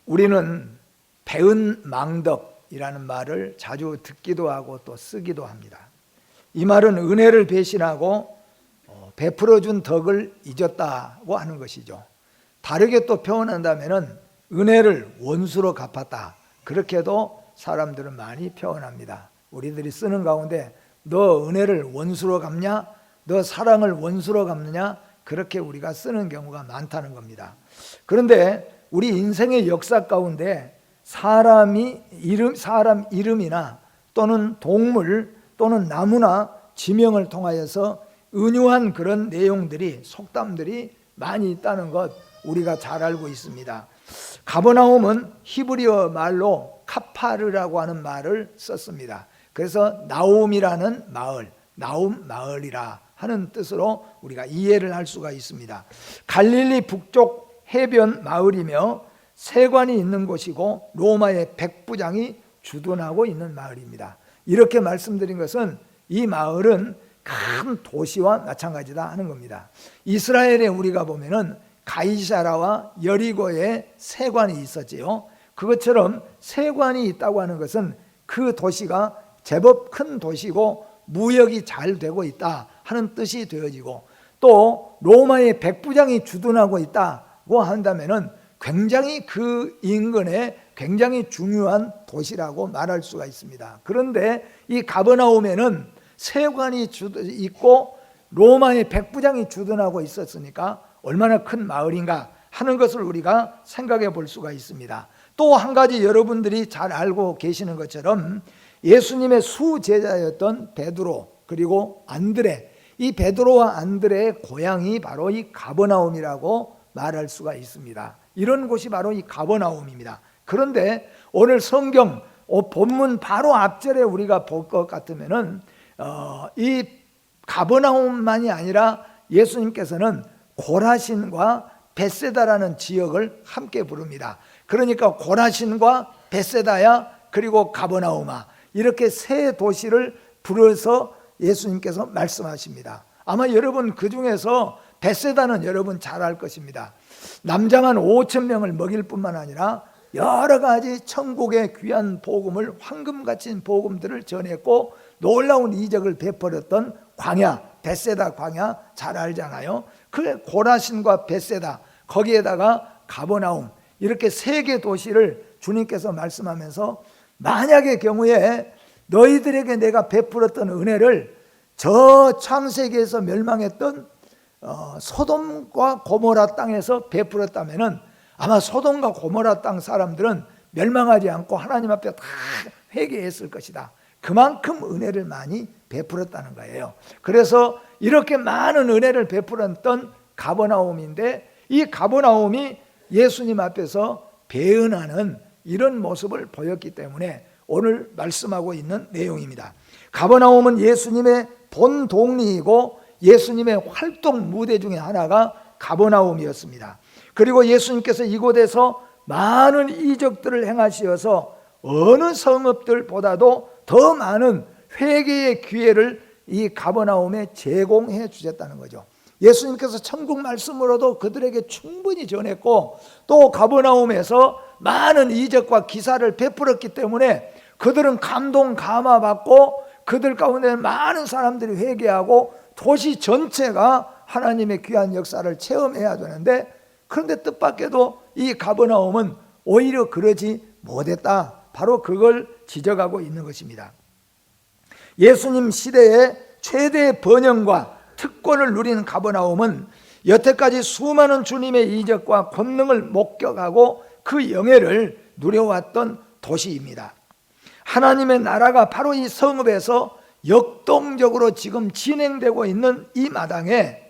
우리는 배은 망덕이라는 말을 자주 듣기도 하고 또 쓰기도 합니다. 이 말은 은혜를 배신하고 베풀어준 덕을 잊었다고 하는 것이죠. 다르게 또 표현한다면 은혜를 원수로 갚았다, 그렇게도 사람들은 많이 표현합니다. 우리들이 쓰는 가운데 너 은혜를 원수로 갚냐, 너 사랑을 원수로 갚느냐, 그렇게 우리가 쓰는 경우가 많다는 겁니다. 그런데 우리 인생의 역사 가운데 사람 이름이나 또는 동물 또는 나무나 지명을 통하여서 은유한 그런 내용들이, 속담들이 많이 있다는 것 우리가 잘 알고 있습니다. 가버나움은 히브리어 말로 카파르라고 하는 말을 썼습니다. 그래서 나움이라는 마을, 나움 마을이라 하는 뜻으로 우리가 이해를 할 수가 있습니다. 갈릴리 북쪽 해변 마을이며 세관이 있는 곳이고 로마의 백부장이 주둔하고 있는 마을입니다. 이렇게 말씀드린 것은 이 마을은 큰 도시와 마찬가지다 하는 겁니다. 이스라엘에 우리가 보면은 가이사라와 여리고에 세관이 있었지요. 그것처럼 세관이 있다고 하는 것은 그 도시가 제법 큰 도시고 무역이 잘 되고 있다 하는 뜻이 되어지고, 또 로마의 백부장이 주둔하고 있다고 한다면은 굉장히 그 인근에 굉장히 중요한 도시라고 말할 수가 있습니다. 그런데 이 가버나움에는 세관이 있고 로마의 백부장이 주둔하고 있었으니까 얼마나 큰 마을인가 하는 것을 우리가 생각해 볼 수가 있습니다. 또 한 가지 여러분들이 잘 알고 계시는 것처럼 예수님의 수제자였던 베드로 그리고 안드레, 이 베드로와 안드레의 고향이 바로 이 가버나움이라고 말할 수가 있습니다. 이런 곳이 바로 이 가버나움입니다. 그런데 오늘 성경 본문 바로 앞절에 우리가 볼 것 같으면은 이 가버나움만이 아니라 예수님께서는 고라신과 벳세다라는 지역을 함께 부릅니다. 그러니까 고라신과 벳세다야 그리고 가버나움아, 이렇게 세 도시를 불러서 예수님께서 말씀하십니다. 아마 여러분 그 중에서 벳세다는 여러분 잘 알 것입니다. 남자만 5천 명을 먹일 뿐만 아니라 여러 가지 천국의 귀한 복음을, 황금같이 복음들을 전했고 놀라운 이적을 베풀었던 광야, 벳세다 광야 잘 알잖아요. 그 고라신과 벳세다, 거기에다가 가버나움, 이렇게 세 개 도시를 주님께서 말씀하면서 만약의 경우에 너희들에게 내가 베풀었던 은혜를 저 창세기에서 멸망했던 소돔과 고모라 땅에서 베풀었다면은 아마 소돔과 고모라 땅 사람들은 멸망하지 않고 하나님 앞에 다 회개했을 것이다. 그만큼 은혜를 많이 베풀었다는 거예요. 그래서 이렇게 많은 은혜를 베풀었던 가버나움인데, 이 가버나움이 예수님 앞에서 배은하는 이런 모습을 보였기 때문에 오늘 말씀하고 있는 내용입니다. 가버나움은 예수님의 본 동리이고 예수님의 활동 무대 중에 하나가 가버나움이었습니다. 그리고 예수님께서 이곳에서 많은 이적들을 행하시어서 어느 성읍들보다도 더 많은 회개의 기회를 이 가버나움에 제공해 주셨다는 거죠. 예수님께서 천국 말씀으로도 그들에게 충분히 전했고, 또 가버나움에서 많은 이적과 기사를 베풀었기 때문에 그들은 감동 감화받고 그들 가운데 많은 사람들이 회개하고 도시 전체가 하나님의 귀한 역사를 체험해야 되는데, 그런데 뜻밖에도 이 가버나움은 오히려 그러지 못했다. 바로 그걸 지적하고 있는 것입니다. 예수님 시대의 최대의 번영과 특권을 누린 가버나움은 여태까지 수많은 주님의 이적과 권능을 목격하고 그 영예를 누려왔던 도시입니다. 하나님의 나라가 바로 이 성읍에서 역동적으로 지금 진행되고 있는 이 마당에,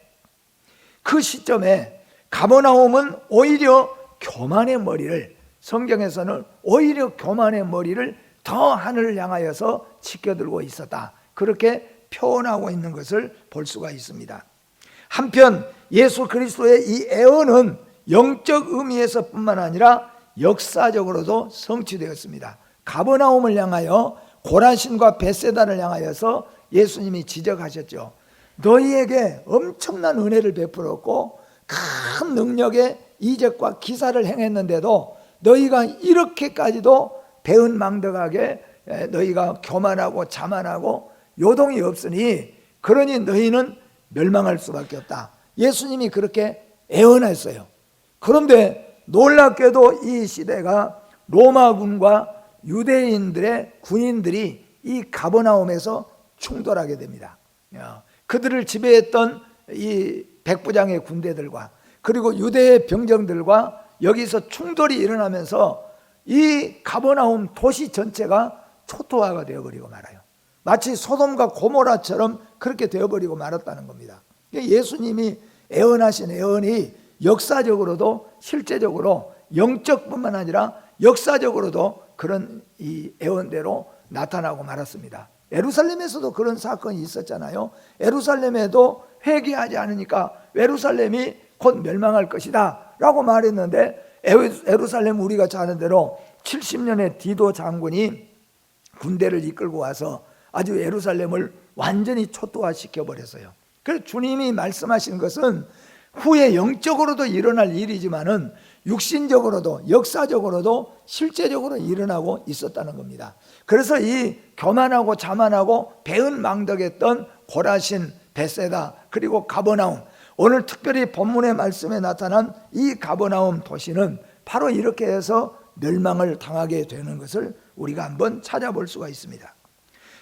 그 시점에 가버나움은 오히려 교만의 머리를, 성경에서는 오히려 교만의 머리를 더 하늘을 향하여서 치켜들고 있었다, 그렇게 표현하고 있는 것을 볼 수가 있습니다. 한편 예수 그리스도의 이 애언은 영적 의미에서 뿐만 아니라 역사적으로도 성취되었습니다. 가버나움을 향하여, 고라신과 벳세다를 향하여서 예수님이 지적하셨죠. 너희에게 엄청난 은혜를 베풀었고 큰 능력의 이적과 기사를 행했는데도 너희가 이렇게까지도 배은망덕하게 너희가 교만하고 자만하고 요동이 없으니 그러니 너희는 멸망할 수밖에 없다. 예수님이 그렇게 애언했어요. 그런데 놀랍게도 이 시대가 로마군과 유대인들의 군인들이 이 가버나움에서 충돌하게 됩니다. 그들을 지배했던 이 백부장의 군대들과 그리고 유대의 병정들과 여기서 충돌이 일어나면서 이 가버나움 도시 전체가 초토화가 되어버리고 말아요. 마치 소돔과 고모라처럼 그렇게 되어버리고 말았다는 겁니다. 예수님이 애언하신 애언이 역사적으로도 실제적으로 영적뿐만 아니라 역사적으로도 그런 이 애언대로 나타나고 말았습니다. 예루살렘에서도 그런 사건이 있었잖아요. 예루살렘에도 회개하지 않으니까 예루살렘이 곧 멸망할 것이다 라고 말했는데, 예루살렘 우리가 잘 아는 대로 70년의 디도 장군이 군대를 이끌고 와서 아주 예루살렘을 완전히 초토화시켜 버렸어요. 그래서 주님이 말씀하신 것은 후에 영적으로도 일어날 일이지만은 육신적으로도 역사적으로도 실제적으로 일어나고 있었다는 겁니다. 그래서 이 교만하고 자만하고 배은망덕했던 고라신, 벳세다 그리고 가버나움, 오늘 특별히 본문의 말씀에 나타난 이 가버나움 도시는 바로 이렇게 해서 멸망을 당하게 되는 것을 우리가 한번 찾아볼 수가 있습니다.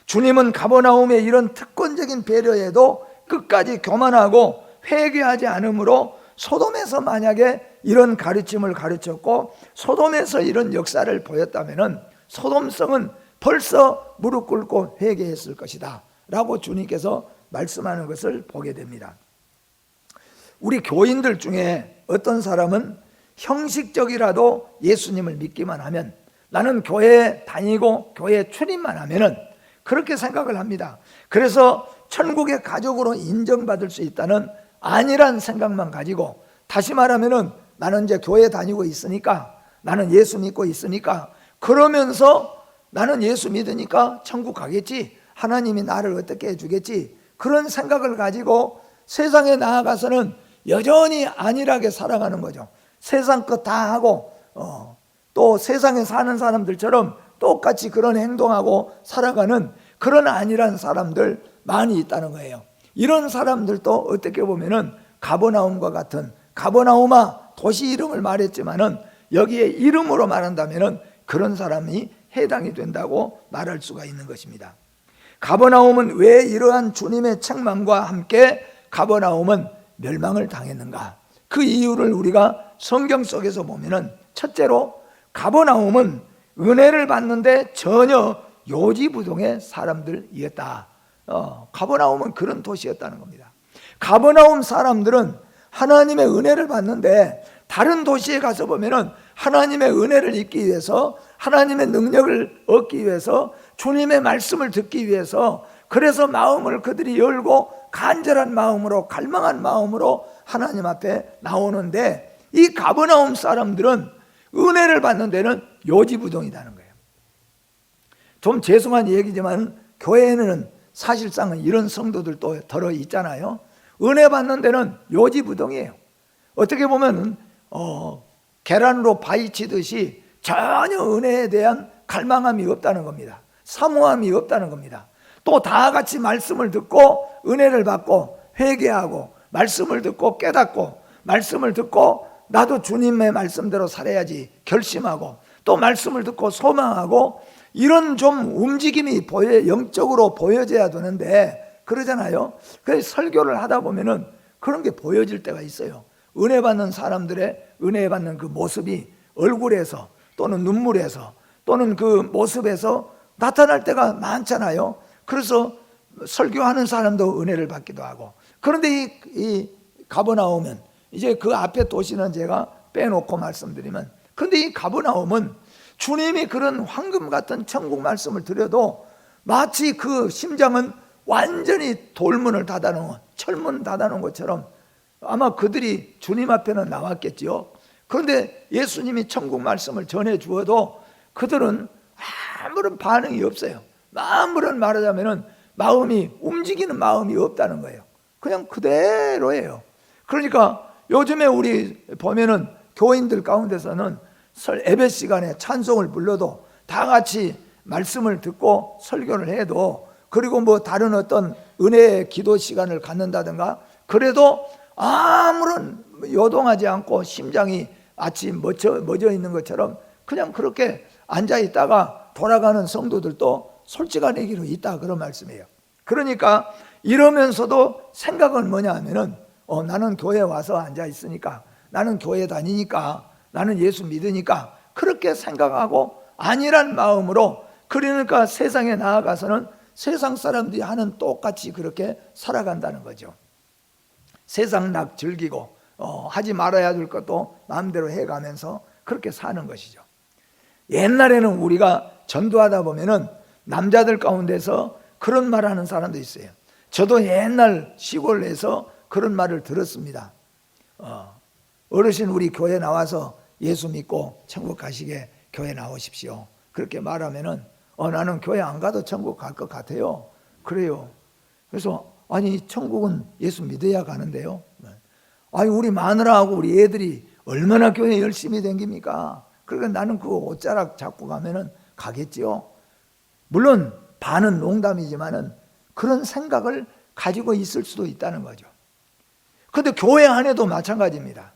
주님은 가버나움의 이런 특권적인 배려에도 끝까지 교만하고 회개하지 않으므로 소돔에서 만약에 이런 가르침을 가르쳤고 소돔에서 이런 역사를 보였다면 소돔성은 벌써 무릎 꿇고 회개했을 것이다 라고 주님께서 말씀하는 것을 보게 됩니다. 우리 교인들 중에 어떤 사람은 형식적이라도 예수님을 믿기만 하면, 나는 교회에 다니고 교회에 출입만 하면은 그렇게 생각을 합니다. 그래서 천국의 가족으로 인정받을 수 있다는 안일한 생각만 가지고, 다시 말하면은 나는 이제 교회 다니고 있으니까, 나는 예수 믿고 있으니까, 그러면서 나는 예수 믿으니까 천국 가겠지, 하나님이 나를 어떻게 해주겠지, 그런 생각을 가지고 세상에 나아가서는 여전히 안일하게 살아가는 거죠. 세상 것 다 하고 또 세상에 사는 사람들처럼 똑같이 그런 행동하고 살아가는 그런 안일한 사람들 많이 있다는 거예요. 이런 사람들도 어떻게 보면은 가버나움과 같은, 가버나움아 도시 이름을 말했지만은 여기에 이름으로 말한다면은 그런 사람이 해당이 된다고 말할 수가 있는 것입니다. 가버나움은 왜 이러한 주님의 책망과 함께 가버나움은 멸망을 당했는가? 그 이유를 우리가 성경 속에서 보면은, 첫째로 가버나움은 은혜를 받는데 전혀 요지부동의 사람들이었다. 가버나움은 그런 도시였다는 겁니다. 가버나움 사람들은 하나님의 은혜를 받는데 다른 도시에 가서 보면은 하나님의 은혜를 잊기 위해서, 하나님의 능력을 얻기 위해서, 주님의 말씀을 듣기 위해서, 그래서 마음을 그들이 열고 간절한 마음으로, 갈망한 마음으로 하나님 앞에 나오는데, 이 가버나움 사람들은 은혜를 받는 데는 요지부동이라는 거예요. 좀 죄송한 얘기지만 교회에는 사실상은 이런 성도들도 들어 있잖아요. 은혜 받는 데는 요지부동이에요. 어떻게 보면 계란으로 파헤치듯이 전혀 은혜에 대한 갈망함이 없다는 겁니다. 사모함이 없다는 겁니다. 또 다 같이 말씀을 듣고 은혜를 받고 회개하고, 말씀을 듣고 깨닫고, 말씀을 듣고 나도 주님의 말씀대로 살아야지 결심하고, 또 말씀을 듣고 소망하고, 이런 좀 움직임이 영적으로 보여져야 되는데 그러잖아요. 그래서 설교를 하다 보면은 그런 게 보여질 때가 있어요. 은혜 받는 사람들의 은혜 받는 그 모습이 얼굴에서 또는 눈물에서 또는 그 모습에서 나타날 때가 많잖아요. 그래서 설교하는 사람도 은혜를 받기도 하고. 그런데 이 가버나움은, 이제 그 앞에 도시는 제가 빼놓고 말씀드리면, 그런데 이 가버나움은 주님이 그런 황금 같은 천국 말씀을 드려도 마치 그 심장은 완전히 돌문을 닫아놓은, 철문 닫아놓은 것처럼 아마 그들이 주님 앞에는 나왔겠지요. 그런데 예수님이 천국 말씀을 전해 주어도 그들은 아무런 반응이 없어요. 아무런 말하자면은 마음이, 움직이는 마음이 없다는 거예요. 그냥 그대로예요. 그러니까 요즘에 우리 보면은 교인들 가운데서는 예배 시간에 찬송을 불러도 다 같이 말씀을 듣고 설교를 해도, 그리고 뭐 다른 어떤 은혜의 기도 시간을 갖는다든가, 그래도 아무런 요동하지 않고 심장이 마치 멎어 있는 것처럼 그냥 그렇게 앉아 있다가 돌아가는 성도들도 솔직한 얘기로 있다, 그런 말씀이에요. 그러니까 이러면서도 생각은 뭐냐 하면은 나는 교회 와서 앉아 있으니까, 나는 교회 다니니까, 나는 예수 믿으니까, 그렇게 생각하고 아니란 마음으로, 그러니까 세상에 나아가서는 세상 사람들이 하는 똑같이 그렇게 살아간다는 거죠. 세상 낙 즐기고 하지 말아야 될 것도 마음대로 해가면서 그렇게 사는 것이죠. 옛날에는 우리가 전도하다 보면은 남자들 가운데서 그런 말 하는 사람도 있어요. 저도 옛날 시골에서 그런 말을 들었습니다. 어르신 우리 교회 나와서 예수 믿고 천국 가시게 교회 나오십시오. 그렇게 말하면은 나는 교회 안 가도 천국 갈 것 같아요. 그래요. 그래서 아니 천국은 예수 믿어야 가는데요. 아니 우리 마누라하고 우리 애들이 얼마나 교회 열심히 댕깁니까? 그러니까 나는 그 옷자락 잡고 가면은 가겠지요. 물론 반은 농담이지만은 그런 생각을 가지고 있을 수도 있다는 거죠. 그런데 교회 안에도 마찬가지입니다.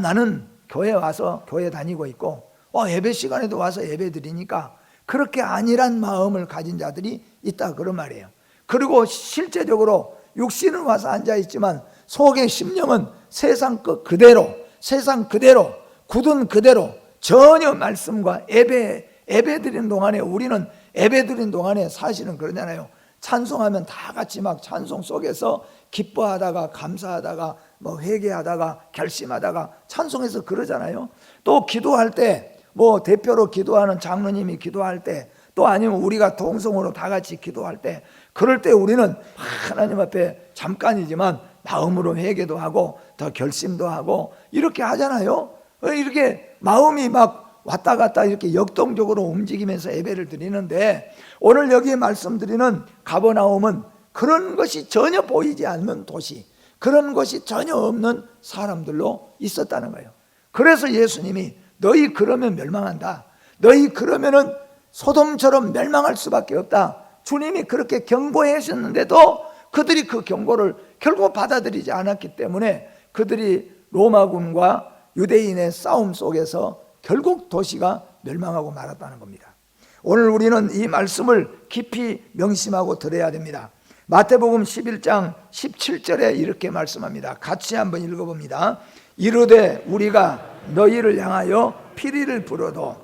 나는 교회 와서 교회 다니고 있고 예배 시간에도 와서 예배 드리니까 그렇게 아니란 마음을 가진 자들이 있다, 그런 말이에요. 그리고 실제적으로 육신은 와서 앉아있지만 속의 심령은 세상 것 그대로, 세상 그대로, 굳은 그대로 전혀 말씀과 예배 드리는 동안에, 우리는 예배 드리는 동안에 사실은 그러잖아요. 찬송하면 다 같이 막 찬송 속에서 기뻐하다가 감사하다가 뭐 회개하다가 결심하다가 찬송해서 그러잖아요. 또 기도할 때 뭐 대표로 기도하는 장로님이 기도할 때, 또 아니면 우리가 동성으로 다 같이 기도할 때, 그럴 때 우리는 하나님 앞에 잠깐이지만 마음으로 회개도 하고 더 결심도 하고 이렇게 하잖아요. 이렇게 마음이 막 왔다 갔다 이렇게 역동적으로 움직이면서 예배를 드리는데, 오늘 여기에 말씀드리는 가버나움은 그런 것이 전혀 보이지 않는 도시, 그런 것이 전혀 없는 사람들로 있었다는 거예요. 그래서 예수님이 너희 그러면 멸망한다, 너희 그러면은 소돔처럼 멸망할 수밖에 없다, 주님이 그렇게 경고해 하셨는데도 그들이 그 경고를 결국 받아들이지 않았기 때문에 그들이 로마군과 유대인의 싸움 속에서 결국 도시가 멸망하고 말았다는 겁니다. 오늘 우리는 이 말씀을 깊이 명심하고 들어야 됩니다. 마태복음 11장 17절에 이렇게 말씀합니다. 같이 한번 읽어봅니다. 이르되 우리가 너희를 향하여 피리를 불어도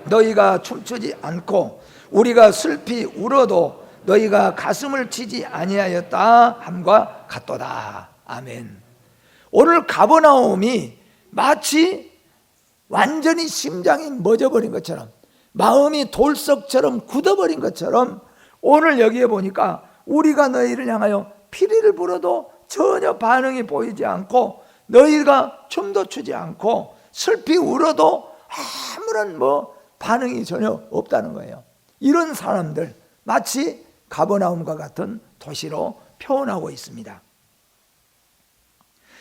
너희가 춤추지 않고 우리가 슬피 울어도 너희가 가슴을 치지 아니하였다 함과 같도다. 아멘. 오늘 가버나움이 마치 완전히 심장이 멎어버린 것처럼, 마음이 돌석처럼 굳어버린 것처럼, 오늘 여기에 보니까 우리가 너희를 향하여 피리를 불어도 전혀 반응이 보이지 않고, 너희가 춤도 추지 않고 슬피 울어도 아무런 반응이 전혀 없다는 거예요. 이런 사람들, 마치 가버나움과 같은 도시로 표현하고 있습니다.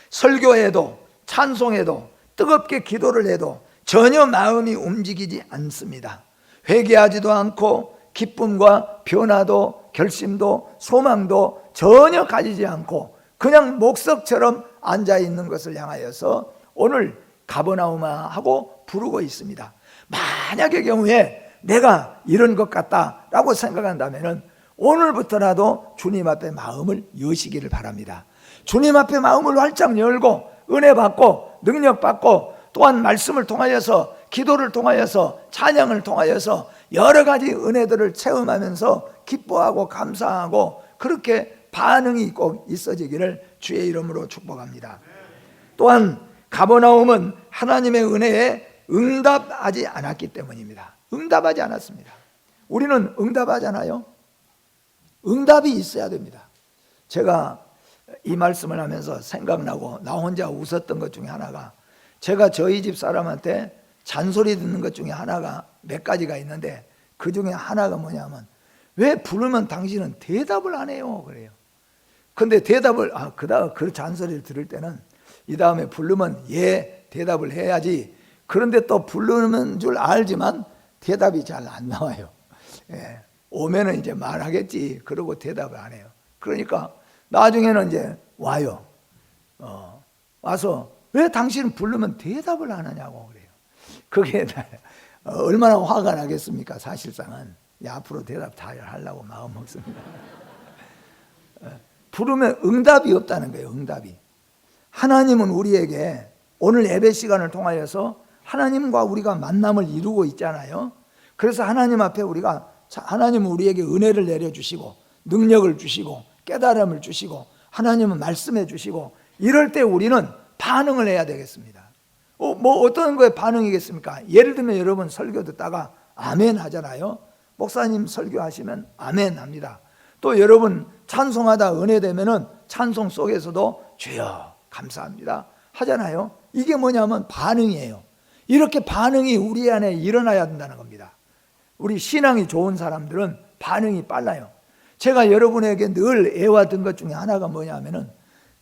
설교해도 찬송해도 뜨겁게 기도를 해도 전혀 마음이 움직이지 않습니다. 회개하지도 않고 기쁨과 변화도 결심도 소망도 전혀 가지지 않고 그냥 목석처럼 앉아있는 것을 향하여서 오늘 가버나움아 하고 부르고 있습니다. 만약의 경우에 내가 이런 것 같다라고 생각한다면 오늘부터라도 주님 앞에 마음을 여시기를 바랍니다. 주님 앞에 마음을 활짝 열고 은혜 받고 능력 받고, 또한 말씀을 통하여서, 기도를 통하여서, 찬양을 통하여서 여러 가지 은혜들을 체험하면서 기뻐하고 감사하고 그렇게 반응이 꼭 있어지기를 주의 이름으로 축복합니다. 또한 가버나움은 하나님의 은혜에 응답하지 않았기 때문입니다. 응답하지 않았습니다. 우리는 응답하잖아요. 응답이 있어야 됩니다. 제가 이 말씀을 하면서 생각나고 나 혼자 웃었던 것 중에 하나가, 제가 저희 집 사람한테 잔소리 듣는 것 중에 하나가 몇 가지가 있는데, 그 중에 하나가 뭐냐면, 왜 부르면 당신은 대답을 안 해요? 그래요. 근데 대답을, 그 잔소리를 들을 때는 이 다음에 부르면 예 대답을 해야지, 그런데 또 부르는 줄 알지만 대답이 잘 안 나와요. 예. 오면은 이제 말하겠지. 그러고 대답을 안 해요. 그러니까 나중에는 이제 와요. 와서 왜 당신은 부르면 대답을 안 하냐고 그래요. 그게 얼마나 화가 나겠습니까? 사실상은. 앞으로 대답 다 하려고 마음 먹습니다. 부르면 응답이 없다는 거예요. 응답이. 하나님은 우리에게 오늘 예배 시간을 통하여서 하나님과 우리가 만남을 이루고 있잖아요. 그래서 하나님 앞에 하나님은 우리에게 은혜를 내려주시고 능력을 주시고 깨달음을 주시고 하나님은 말씀해 주시고 이럴 때 우리는 반응을 해야 되겠습니다. 뭐 어떤 거에 반응이겠습니까? 예를 들면 여러분 설교 듣다가 아멘 하잖아요. 목사님 설교하시면 아멘 합니다. 또 여러분 찬송하다 은혜 되면은 찬송 속에서도 주여 감사합니다 하잖아요. 이게 뭐냐면 반응이에요. 이렇게 반응이 우리 안에 일어나야 된다는 겁니다. 우리 신앙이 좋은 사람들은 반응이 빨라요. 제가 여러분에게 늘 애와든 것 중에 하나가 뭐냐면은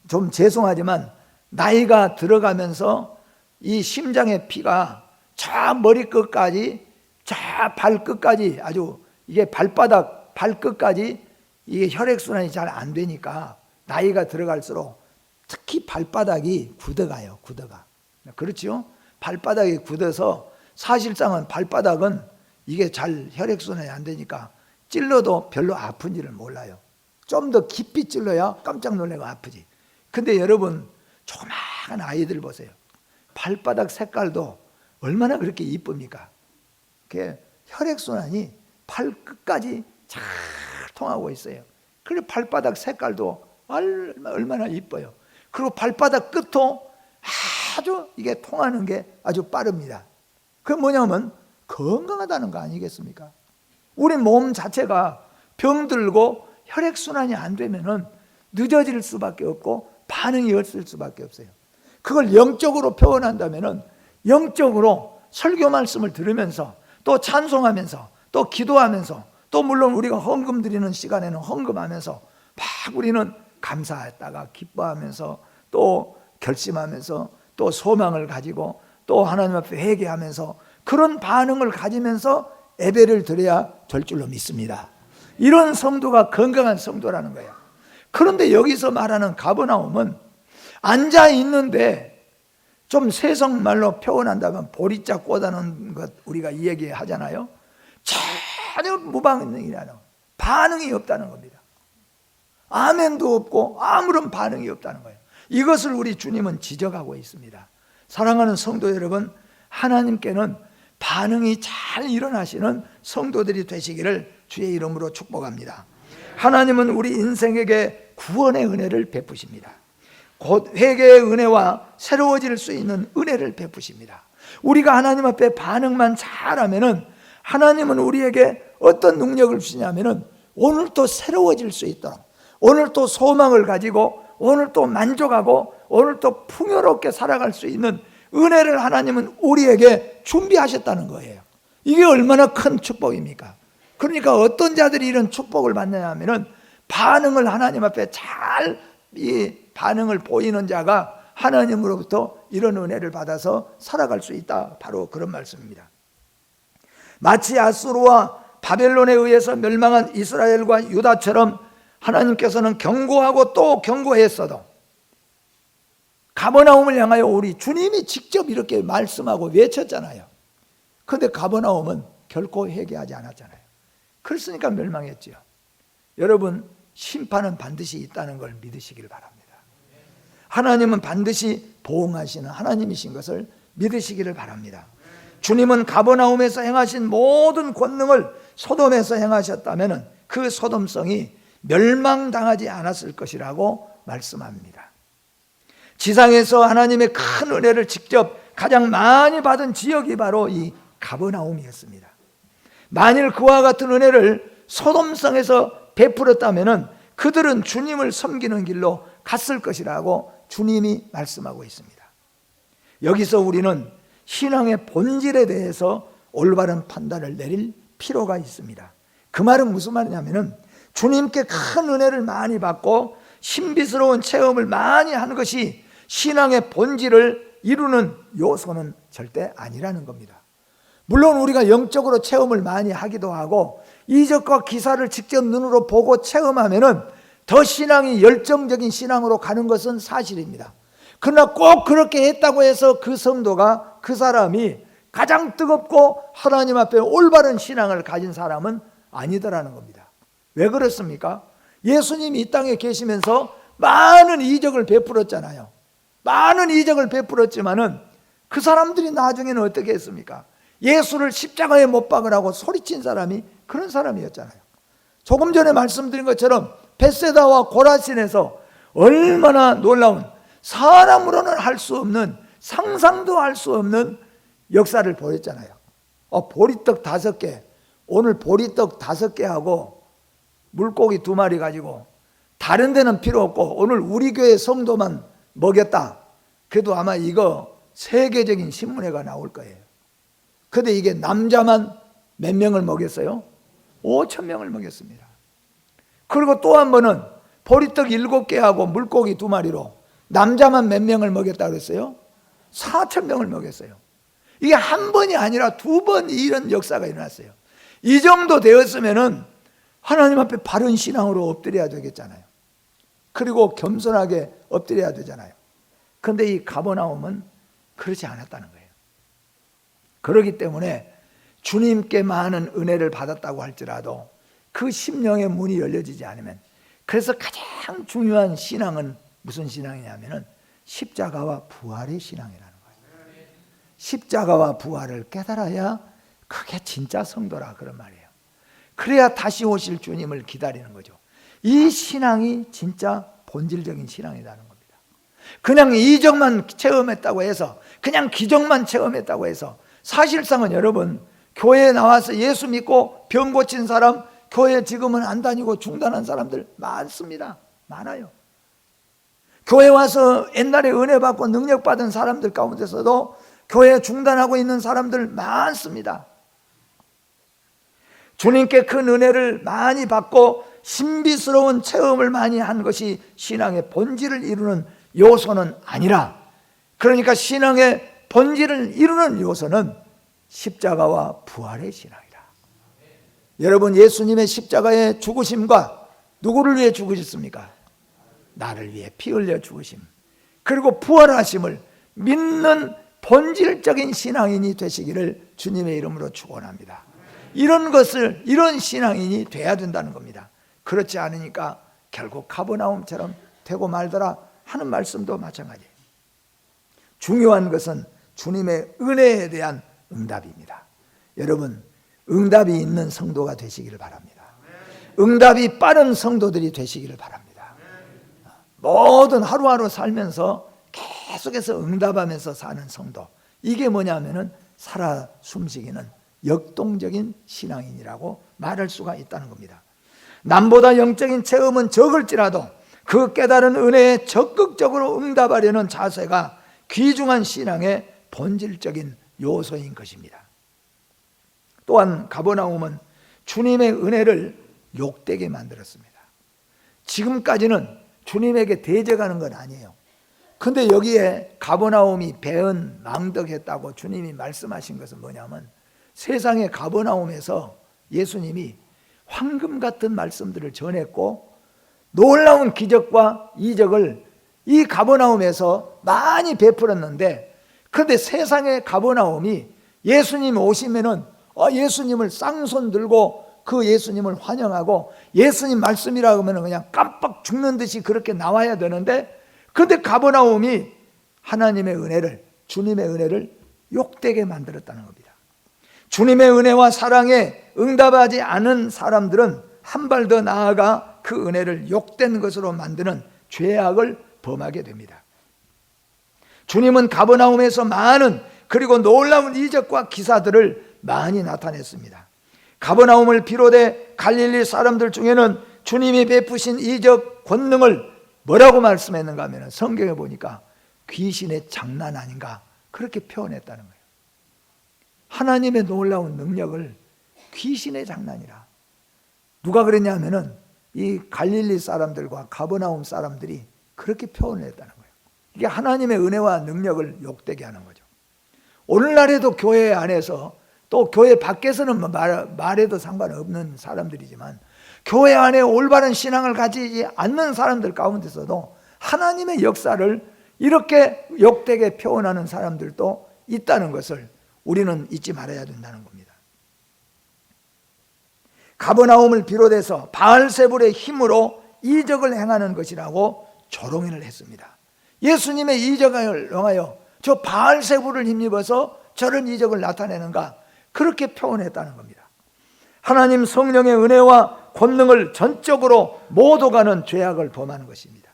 좀 죄송하지만 나이가 들어가면서 이 심장의 피가 저 머리끝까지 저 발끝까지 아주 이게 발끝까지 이게 혈액순환이 잘 안 되니까 나이가 들어갈수록 특히 발바닥이 굳어가요. 굳어가. 그렇죠? 발바닥이 굳어서 사실상은 발바닥은 이게 잘 혈액순환이 안 되니까 찔러도 별로 아픈지를 몰라요. 좀 더 깊이 찔러야 깜짝 놀라고 아프지. 근데 여러분 조그마한 아이들 보세요. 발바닥 색깔도 얼마나 그렇게 이쁩니까? 그게 혈액순환이 발끝까지 잘 통하고 있어요. 그리고 발바닥 색깔도 얼마나 이뻐요. 그리고 발바닥 끝도 아주 이게 통하는 게 아주 빠릅니다. 그게 뭐냐면 건강하다는 거 아니겠습니까? 우리 몸 자체가 병들고 혈액순환이 안 되면은 늦어질 수밖에 없고 반응이 없을 수밖에 없어요. 그걸 영적으로 표현한다면은 영적으로 설교 말씀을 들으면서 또 찬송하면서 또 기도하면서 또 물론 우리가 헌금 드리는 시간에는 헌금하면서 막 우리는 감사했다가 기뻐하면서 또 결심하면서 또 소망을 가지고 또 하나님 앞에 회개하면서 그런 반응을 가지면서 예배를 드려야 될 줄로 믿습니다. 이런 성도가 건강한 성도라는 거예요. 그런데 여기서 말하는 가버나움은 앉아 있는데 좀 세속말로 표현한다면 보리자 꽂아놓은 것 우리가 이 얘기 하잖아요. 전혀 무반응이라는 반응이 없다는 겁니다. 아멘도 없고 아무런 반응이 없다는 거예요. 이것을 우리 주님은 지적하고 있습니다. 사랑하는 성도 여러분, 하나님께는 반응이 잘 일어나시는 성도들이 되시기를 주의 이름으로 축복합니다. 하나님은 우리 인생에게 구원의 은혜를 베푸십니다. 곧 회개의 은혜와 새로워질 수 있는 은혜를 베푸십니다. 우리가 하나님 앞에 반응만 잘하면은 하나님은 우리에게 어떤 능력을 주시냐면은 오늘 또 새로워질 수 있도록, 오늘 또 소망을 가지고 오늘 또 만족하고 오늘 또 풍요롭게 살아갈 수 있는 은혜를 하나님은 우리에게 준비하셨다는 거예요. 이게 얼마나 큰 축복입니까? 그러니까 어떤 자들이 이런 축복을 받느냐 하면은 반응을 하나님 앞에 잘 이 반응을 보이는 자가 하나님으로부터 이런 은혜를 받아서 살아갈 수 있다. 바로 그런 말씀입니다. 마치 아수르와 바벨론에 의해서 멸망한 이스라엘과 유다처럼 하나님께서는 경고하고 또 경고했어도 가버나움을 향하여 우리 주님이 직접 이렇게 말씀하고 외쳤잖아요. 그런데 가버나움은 결코 회개하지 않았잖아요. 그랬으니까 멸망했지요. 여러분, 심판은 반드시 있다는 걸 믿으시길 바랍니다. 하나님은 반드시 보응하시는 하나님이신 것을 믿으시기를 바랍니다. 주님은 가버나움에서 행하신 모든 권능을 소돔에서 행하셨다면 그 소돔성이 멸망당하지 않았을 것이라고 말씀합니다. 지상에서 하나님의 큰 은혜를 직접 가장 많이 받은 지역이 바로 이 가버나움이었습니다. 만일 그와 같은 은혜를 소돔성에서 베풀었다면 그들은 주님을 섬기는 길로 갔을 것이라고 주님이 말씀하고 있습니다. 여기서 우리는 신앙의 본질에 대해서 올바른 판단을 내릴 필요가 있습니다. 그 말은 무슨 말이냐면 주님께 큰 은혜를 많이 받고 신비스러운 체험을 많이 한 것이 신앙의 본질을 이루는 요소는 절대 아니라는 겁니다. 물론 우리가 영적으로 체험을 많이 하기도 하고 이적과 기사를 직접 눈으로 보고 체험하면은 더 신앙이 열정적인 신앙으로 가는 것은 사실입니다. 그러나 꼭 그렇게 했다고 해서 그 성도가, 그 사람이 가장 뜨겁고 하나님 앞에 올바른 신앙을 가진 사람은 아니더라는 겁니다. 왜 그렇습니까? 예수님이 이 땅에 계시면서 많은 이적을 베풀었잖아요. 많은 이적을 베풀었지만은 그 사람들이 나중에는 어떻게 했습니까? 예수를 십자가에 못 박으라고 소리친 사람이 그런 사람이었잖아요. 조금 전에 말씀드린 것처럼 벳세다와 고라신에서 얼마나 놀라운, 사람으로는 할 수 없는, 상상도 할 수 없는 역사를 보였잖아요. 보리떡 5개, 오늘 보리떡 5개하고 물고기 2마리 가지고 다른 데는 필요 없고 오늘 우리 교회 성도만 먹였다. 그래도 아마 이거 세계적인 신문회가 나올 거예요. 근데 이게 남자만 몇 명을 먹였어요? 5,000명을 먹였습니다. 그리고 또 한 번은 보리떡 7개하고 물고기 2마리로 남자만 몇 명을 먹였다고 그랬어요? 4,000명을 먹였어요. 이게 한 번이 아니라 2번 이런 역사가 일어났어요. 이 정도 되었으면은 하나님 앞에 바른 신앙으로 엎드려야 되겠잖아요. 그리고 겸손하게 엎드려야 되잖아요. 그런데 이 가버나움은 그렇지 않았다는 거예요. 그렇기 때문에 주님께 많은 은혜를 받았다고 할지라도 그 심령의 문이 열려지지 않으면, 그래서 가장 중요한 신앙은 무슨 신앙이냐면은 십자가와 부활의 신앙이라는 거예요. 십자가와 부활을 깨달아야 그게 진짜 성도라, 그런 말이에요. 그래야 다시 오실 주님을 기다리는 거죠. 이 신앙이 진짜 본질적인 신앙이라는 겁니다. 그냥 이적만 체험했다고 해서, 그냥 기적만 체험했다고 해서, 사실상은 여러분, 교회에 나와서 예수 믿고 병 고친 사람, 교회 지금은 안 다니고 중단한 사람들 많습니다. 많아요. 교회 와서 옛날에 은혜 받고 능력 받은 사람들 가운데서도 교회 중단하고 있는 사람들 많습니다. 주님께 큰 은혜를 많이 받고 신비스러운 체험을 많이 한 것이 신앙의 본질을 이루는 요소는 아니라, 그러니까 신앙의 본질을 이루는 요소는 십자가와 부활의 신앙이다. 여러분, 예수님의 십자가의 죽으심과 누구를 위해 죽으셨습니까? 나를 위해 피 흘려 죽으심, 그리고 부활하심을 믿는 본질적인 신앙인이 되시기를 주님의 이름으로 축원합니다. 이런 것을, 이런 신앙인이 돼야 된다는 겁니다. 그렇지 않으니까 결국 가버나움처럼 되고 말더라 하는 말씀도 마찬가지예요. 중요한 것은 주님의 은혜에 대한 응답입니다. 여러분, 응답이 있는 성도가 되시기를 바랍니다. 응답이 빠른 성도들이 되시기를 바랍니다. 모든 하루하루 살면서 계속해서 응답하면서 사는 성도, 이게 뭐냐면은 살아 숨쉬기는 역동적인 신앙인이라고 말할 수가 있다는 겁니다. 남보다 영적인 체험은 적을지라도 그 깨달은 은혜에 적극적으로 응답하려는 자세가 귀중한 신앙의 본질적인 요소인 것입니다. 또한 가버나움은 주님의 은혜를 욕되게 만들었습니다. 지금까지는 주님에게 대적하는 건 아니에요. 근데 여기에 가버나움이 배은 망덕했다고 주님이 말씀하신 것은 뭐냐면, 세상의 가버나움에서 예수님이 황금 같은 말씀들을 전했고 놀라운 기적과 이적을 이 가버나움에서 많이 베풀었는데, 그런데 세상의 가버나움이 예수님 오시면은 예수님을 쌍손 들고 그 예수님을 환영하고 예수님 말씀이라고 하면 그냥 깜빡 죽는 듯이 그렇게 나와야 되는데, 그런데 가버나움이 하나님의 은혜를, 주님의 은혜를 욕되게 만들었다는 겁니다. 주님의 은혜와 사랑에 응답하지 않은 사람들은 한 발 더 나아가 그 은혜를 욕된 것으로 만드는 죄악을 범하게 됩니다. 주님은 가버나움에서 많은, 그리고 놀라운 이적과 기사들을 많이 나타냈습니다. 가버나움을 비롯해 갈릴리 사람들 중에는 주님이 베푸신 이적 권능을 뭐라고 말씀했는가 하면, 성경에 보니까 귀신의 장난 아닌가 그렇게 표현했다는 거예요. 하나님의 놀라운 능력을 귀신의 장난이라. 누가 그랬냐 하면은 이 갈릴리 사람들과 가버나움 사람들이 그렇게 표현을 했다는 거예요. 이게 하나님의 은혜와 능력을 욕되게 하는 거죠. 오늘날에도 교회 안에서 또 교회 밖에서는 말해도 상관없는 사람들이지만 교회 안에 올바른 신앙을 가지지 않는 사람들 가운데서도 하나님의 역사를 이렇게 욕되게 표현하는 사람들도 있다는 것을 우리는 잊지 말아야 된다는 겁니다. 가버나움을 비롯해서 바알세불의 힘으로 이적을 행하는 것이라고 조롱을 했습니다. 예수님의 이적을 통하여 저 바알세불을 힘입어서 저런 이적을 나타내는가, 그렇게 표현했다는 겁니다. 하나님 성령의 은혜와 권능을 전적으로 못 오가는 죄악을 범하는 것입니다.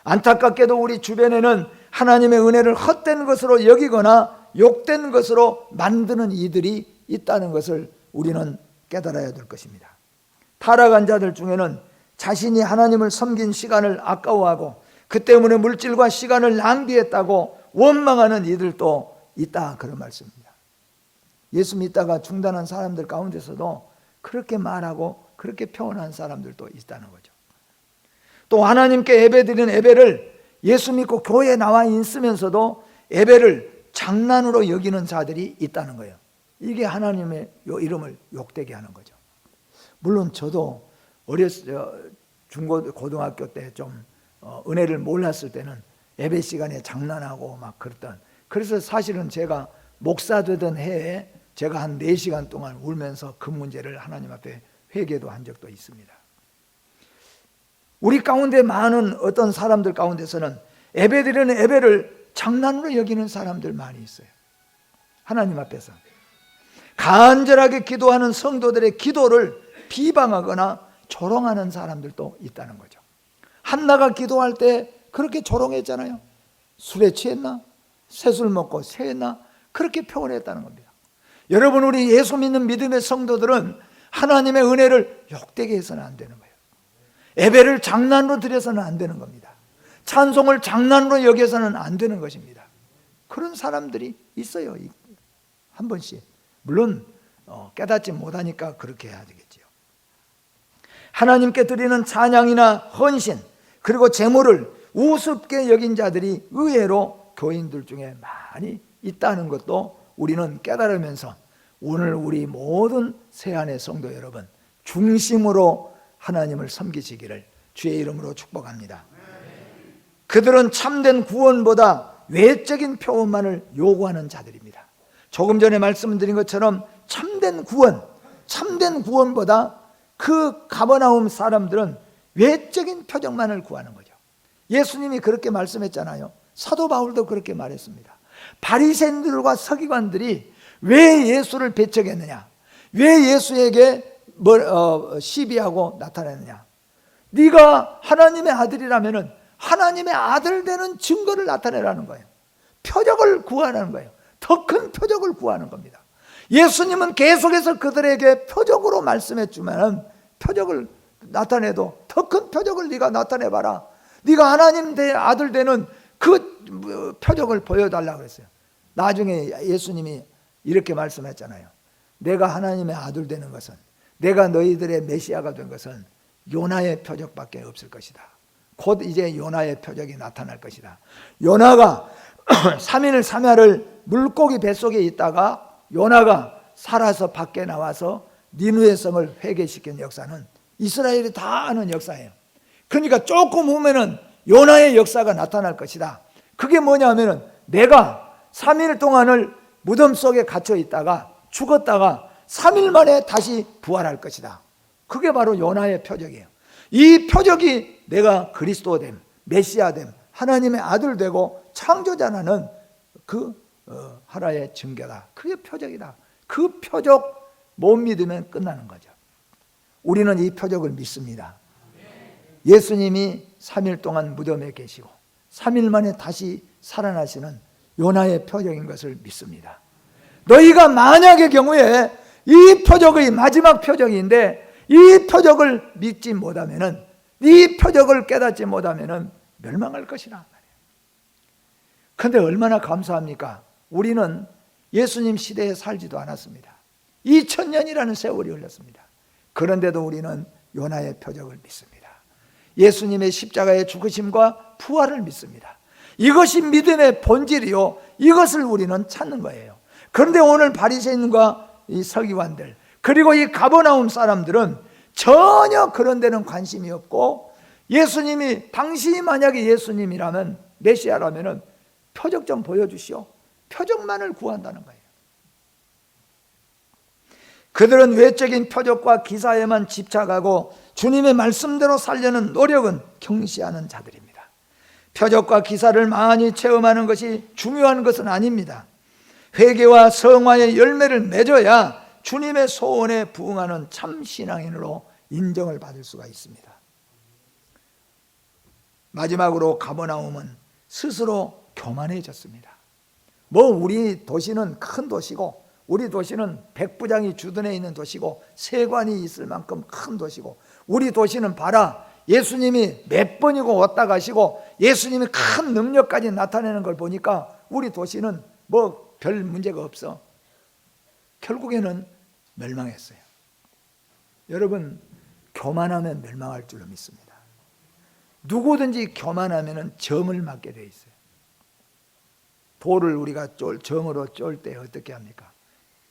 안타깝게도 우리 주변에는 하나님의 은혜를 헛된 것으로 여기거나 욕된 것으로 만드는 이들이 있다는 것을 우리는 깨달아야 될 것입니다. 타락한 자들 중에는 자신이 하나님을 섬긴 시간을 아까워하고 그 때문에 물질과 시간을 낭비했다고 원망하는 이들도 있다, 그런 말씀입니다. 예수 믿다가 중단한 사람들 가운데서도 그렇게 말하고 그렇게 표현한 사람들도 있다는 거죠. 또 하나님께 예배드리는 예배를 예수 믿고 교회에 나와 있으면서도 예배를 장난으로 여기는 자들이 있다는 거예요. 이게 하나님의 이름을 욕되게 하는 거죠. 물론 저도 고등학교 때 좀 은혜를 몰랐을 때는 예배 시간에 장난하고 막 그랬던, 그래서 사실은 제가 목사 되던 해에 제가 한 4시간 동안 울면서 그 문제를 하나님 앞에 회개도 한 적도 있습니다. 우리 가운데 많은 어떤 사람들 가운데서는 예배드리는 예배를 장난으로 여기는 사람들 많이 있어요. 하나님 앞에서 간절하게 기도하는 성도들의 기도를 비방하거나 조롱하는 사람들도 있다는 거죠. 한나가 기도할 때 그렇게 조롱했잖아요. 술에 취했나? 새술 먹고 새했나? 그렇게 표현했다는 겁니다. 여러분, 우리 예수 믿는 믿음의 성도들은 하나님의 은혜를 욕되게 해서는 안 되는 거예요. 예배를 장난으로 드려서는 안 되는 겁니다. 찬송을 장난으로 여겨서는 안 되는 것입니다. 그런 사람들이 있어요, 한 번씩. 물론 깨닫지 못하니까 그렇게 해야 되겠죠. 하나님께 드리는 찬양이나 헌신, 그리고 제물을 우습게 여긴 자들이 의외로 교인들 중에 많이 있다는 것도 우리는 깨달으면서 오늘 우리 모든 새안의 성도 여러분, 중심으로 하나님을 섬기시기를 주의 이름으로 축복합니다. 그들은 참된 구원보다 외적인 표현만을 요구하는 자들입니다. 조금 전에 말씀드린 것처럼 참된 구원보다 그 가버나움 사람들은 외적인 표정만을 구하는 거죠. 예수님이 그렇게 말씀했잖아요. 사도 바울도 그렇게 말했습니다. 바리새인들과 서기관들이 왜 예수를 배척했느냐, 왜 예수에게 시비하고 나타냈느냐. 네가 하나님의 아들이라면 하나님의 아들 되는 증거를 나타내라는 거예요. 표적을 구하는 거예요. 더 큰 표적을 구하는 겁니다. 예수님은 계속해서 그들에게 표적으로 말씀했지만 표적을 나타내도 더 큰 표적을 네가 나타내봐라. 네가 하나님 아들 되는 그 표적을 보여달라고 했어요. 나중에 예수님이 이렇게 말씀했잖아요. 내가 하나님의 아들 되는 것은, 내가 너희들의 메시아가 된 것은 요나의 표적밖에 없을 것이다. 곧 이제 요나의 표적이 나타날 것이다. 요나가 3일 3야를 물고기 뱃속에 있다가 요나가 살아서 밖에 나와서 니느웨 성을 회개시킨 역사는 이스라엘이 다 아는 역사예요. 그러니까 조금 후면은 요나의 역사가 나타날 것이다. 그게 뭐냐면은 내가 3일 동안을 무덤 속에 갇혀 있다가 죽었다가 3일 만에 다시 부활할 것이다. 그게 바로 요나의 표적이에요. 이 표적이 내가 그리스도됨, 메시아됨, 하나님의 아들 되고 창조자라는 그 하나의 증거다. 그게 표적이다. 그 표적 못 믿으면 끝나는 거죠. 우리는 이 표적을 믿습니다. 예수님이 3일 동안 무덤에 계시고 3일 만에 다시 살아나시는 요나의 표적인 것을 믿습니다. 너희가 만약의 경우에 이 표적의 마지막 표적인데 이 표적을 믿지 못하면은, 이 표적을 깨닫지 못하면은 멸망할 것이라. 그런데 얼마나 감사합니까? 우리는 예수님 시대에 살지도 않았습니다. 2000년이라는 세월이 흘렀습니다. 그런데도 우리는 요나의 표적을 믿습니다. 예수님의 십자가의 죽으심과 부활을 믿습니다. 이것이 믿음의 본질이요, 이것을 우리는 찾는 거예요. 그런데 오늘 바리새인과 이 서기관들, 그리고 이 가버나움 사람들은 전혀 그런 데는 관심이 없고, 예수님이, 당신이 만약에 예수님이라면, 메시아라면 표적 좀 보여주시오, 표적만을 구한다는 거예요. 그들은 외적인 표적과 기사에만 집착하고 주님의 말씀대로 살려는 노력은 경시하는 자들입니다. 표적과 기사를 많이 체험하는 것이 중요한 것은 아닙니다. 회개와 성화의 열매를 맺어야 주님의 소원에 부응하는 참 신앙인으로 인정을 받을 수가 있습니다. 마지막으로 가버나움은 스스로 교만해졌습니다. 우리 도시는 큰 도시고, 우리 도시는 백부장이 주둔해 있는 도시고, 세관이 있을 만큼 큰 도시고, 우리 도시는 봐라, 예수님이 몇 번이고 왔다 가시고 예수님이 큰 능력까지 나타내는 걸 보니까 우리 도시는 별 문제가 없어. 결국에는 멸망했어요. 여러분, 교만하면 멸망할 줄로 믿습니다. 누구든지 교만하면 점을 맞게 돼 있어요. 돌을 우리가 정으로 쫄 때 어떻게 합니까?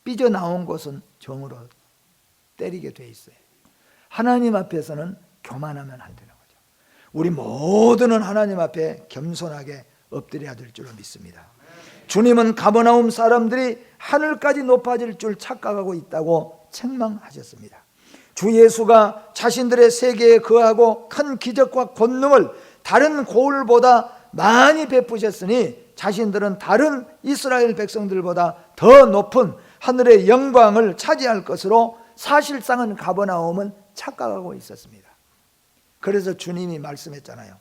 삐져나온 것은 정으로 때리게 돼 있어요. 하나님 앞에서는 교만하면 안 되는 거죠. 우리 모두는 하나님 앞에 겸손하게 엎드려야 될 줄로 믿습니다. 주님은 가버나움 사람들이 하늘까지 높아질 줄 착각하고 있다고 책망하셨습니다. 주 예수가 자신들의 세계에 거하고 큰 기적과 권능을 다른 고을보다 많이 베푸셨으니 자신들은 다른 이스라엘 백성들보다 더 높은 하늘의 영광을 차지할 것으로 사실상은 가버나움은 착각하고 있었습니다. 그래서 주님이 말씀했잖아요.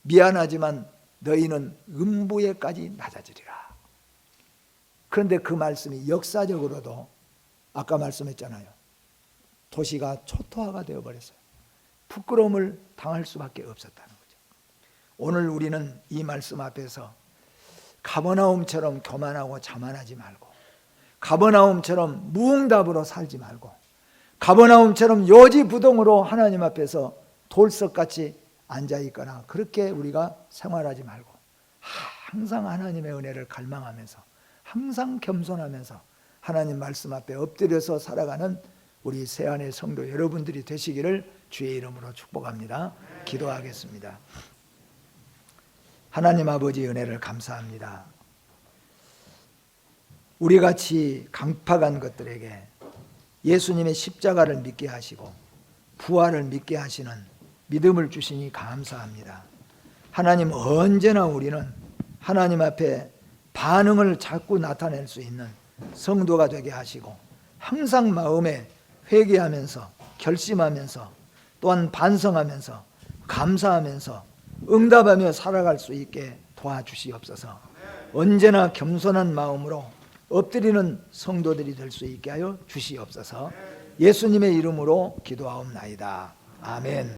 미안하지만 너희는 음부에까지 낮아지리라. 그런데 그 말씀이 역사적으로도 아까 말씀했잖아요. 도시가 초토화가 되어버렸어요. 부끄러움을 당할 수밖에 없었다는 거죠. 오늘 우리는 이 말씀 앞에서 가버나움처럼 교만하고 자만하지 말고, 가버나움처럼 무응답으로 살지 말고, 가버나움처럼 요지부동으로 하나님 앞에서 돌석같이 앉아있거나 그렇게 우리가 생활하지 말고 항상 하나님의 은혜를 갈망하면서, 항상 겸손하면서 하나님 말씀 앞에 엎드려서 살아가는 우리 세안의 성도 여러분들이 되시기를 주의 이름으로 축복합니다. 기도하겠습니다. 하나님 아버지, 은혜를 감사합니다. 우리같이 강팍한 것들에게 예수님의 십자가를 믿게 하시고 부활을 믿게 하시는 믿음을 주시니 감사합니다. 하나님, 언제나 우리는 하나님 앞에 반응을 자꾸 나타낼 수 있는 성도가 되게 하시고, 항상 마음에 회개하면서 결심하면서 또한 반성하면서 감사하면서 응답하며 살아갈 수 있게 도와주시옵소서. 언제나 겸손한 마음으로 엎드리는 성도들이 될 수 있게 하여 주시옵소서. 예수님의 이름으로 기도하옵나이다. 아멘.